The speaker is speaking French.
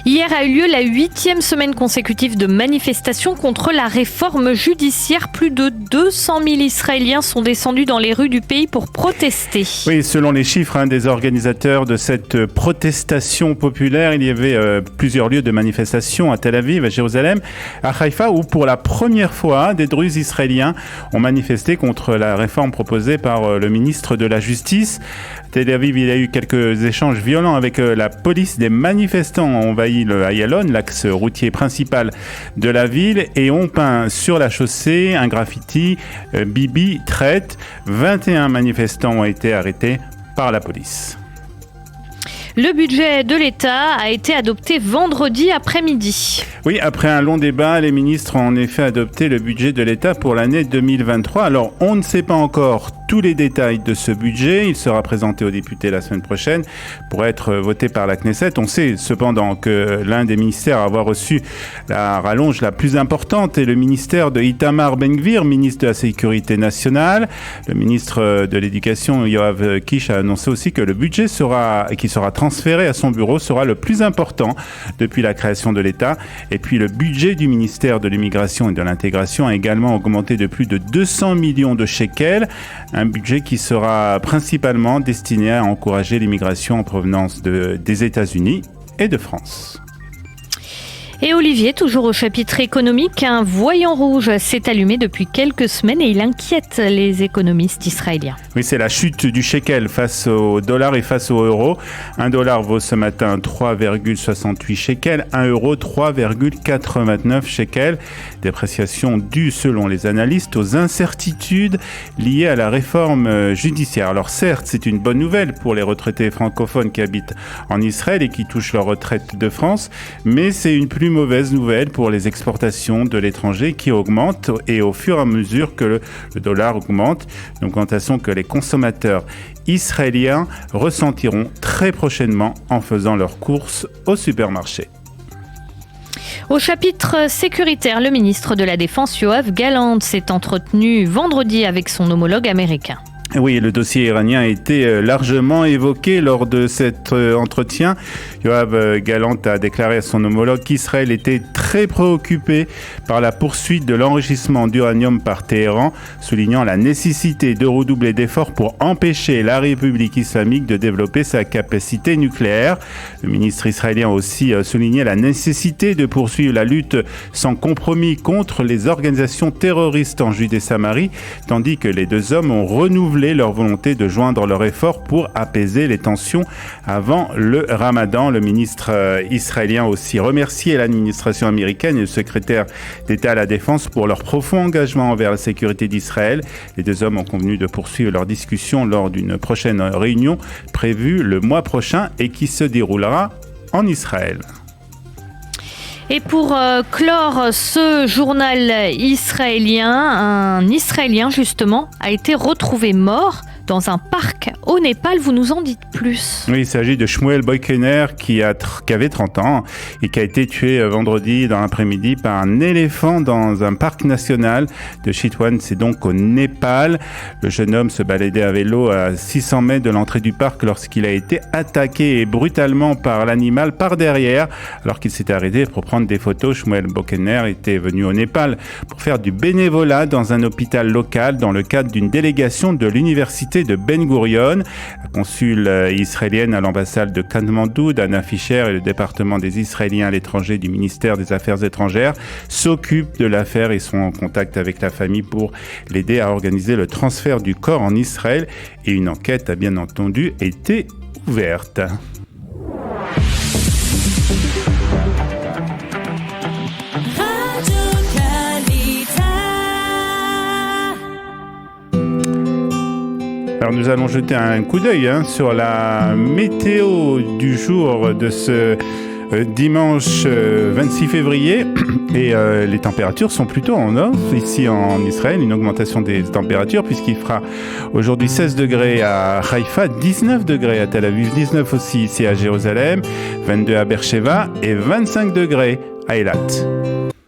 Hier a eu lieu la 8e semaine consécutive de manifestations contre la réforme judiciaire. Plus de 200 000 Israéliens sont descendus dans les rues du pays pour protester. Oui, selon les chiffres des organisateurs de cette protestation populaire, il y avait plusieurs lieux de manifestation à Tel Aviv, à Jérusalem, à Haïfa, où pour la première fois, des Druzes israéliens ont manifesté contre la réforme proposée par le ministre de la Justice. À Tel Aviv, il y a eu quelques échanges violents avec la police. Des manifestants ont envahi le Ayalon, l'axe routier principal de la ville, et ont peint sur la chaussée un graffiti Bibi traite. 21 manifestants ont été arrêtés par la police. Le budget de l'État a été adopté vendredi après-midi. Oui, après un long débat, les ministres ont en effet adopté le budget de l'État pour l'année 2023. Alors, on ne sait pas encore tous les détails de ce budget. Il sera présenté aux députés la semaine prochaine pour être voté par la Knesset. On sait cependant que l'un des ministères à avoir reçu la rallonge la plus importante est le ministère de Itamar Ben-Gvir, ministre de la Sécurité nationale. Le ministre de l'Éducation, Yoav Kish, a annoncé aussi que le budget qui sera transféré à son bureau sera le plus important depuis la création de l'État. Et puis le budget du ministère de l'Immigration et de l'Intégration a également augmenté de plus de 200 millions de shekels. Un budget qui sera principalement destiné à encourager l'immigration en provenance des États-Unis et de France. Et Olivier, toujours au chapitre économique, un voyant rouge s'est allumé depuis quelques semaines et il inquiète les économistes israéliens. Oui, c'est la chute du shekel face au dollar et face au euro. Un dollar vaut ce matin 3,68 shekels, un euro 3,89 shekels. Dépréciation due, selon les analystes, aux incertitudes liées à la réforme judiciaire. Alors certes, c'est une bonne nouvelle pour les retraités francophones qui habitent en Israël et qui touchent leur retraite de France, mais c'est une plus mauvaise nouvelle pour les exportations de l'étranger qui augmentent, et au fur et à mesure que le dollar augmente, une augmentation que les consommateurs israéliens ressentiront très prochainement en faisant leurs courses au supermarché. Au chapitre sécuritaire, le ministre de la Défense, Yoav Gallant, s'est entretenu vendredi avec son homologue américain. Oui, le dossier iranien a été largement évoqué lors de cet entretien. Yoav Gallant a déclaré à son homologue qu'Israël était très préoccupé par la poursuite de l'enrichissement d'uranium par Téhéran, soulignant la nécessité de redoubler d'efforts pour empêcher la République islamique de développer sa capacité nucléaire. Le ministre israélien a aussi souligné la nécessité de poursuivre la lutte sans compromis contre les organisations terroristes en Judée-Samarie, tandis que les deux hommes ont renouvelé leur volonté de joindre leurs efforts pour apaiser les tensions avant le Ramadan. Le ministre israélien a aussi remercié l'administration américaine et le secrétaire d'État à la Défense pour leur profond engagement envers la sécurité d'Israël. Les deux hommes ont convenu de poursuivre leurs discussions lors d'une prochaine réunion prévue le mois prochain et qui se déroulera en Israël. Et pour clore ce journal israélien, un Israélien justement a été retrouvé mort dans un parc au Népal. Vous nous en dites plus. Oui, il s'agit de Shmuel Boykener qui avait 30 ans et qui a été tué vendredi dans l'après-midi par un éléphant dans un parc national de Chitwan, c'est donc au Népal. Le jeune homme se baladait à vélo à 600 mètres de l'entrée du parc lorsqu'il a été attaqué brutalement par l'animal par derrière. Alors qu'il s'était arrêté pour prendre des photos, Shmuel Boykener était venu au Népal pour faire du bénévolat dans un hôpital local dans le cadre d'une délégation de l'université de Ben Gurion. La consule israélienne à l'ambassade de Katmandou, Dana Fischer, et le département des Israéliens à l'étranger du ministère des Affaires étrangères s'occupent de l'affaire et sont en contact avec la famille pour l'aider à organiser le transfert du corps en Israël, et une enquête a bien entendu été ouverte. Alors nous allons jeter un coup d'œil sur la météo du jour de ce dimanche 26 février et les températures sont plutôt en hausse ici en Israël, une augmentation des températures puisqu'il fera aujourd'hui 16 degrés à Haïfa, 19 degrés à Tel Aviv, 19 aussi ici à Jérusalem, 22 à Beersheva et 25 degrés à Eilat.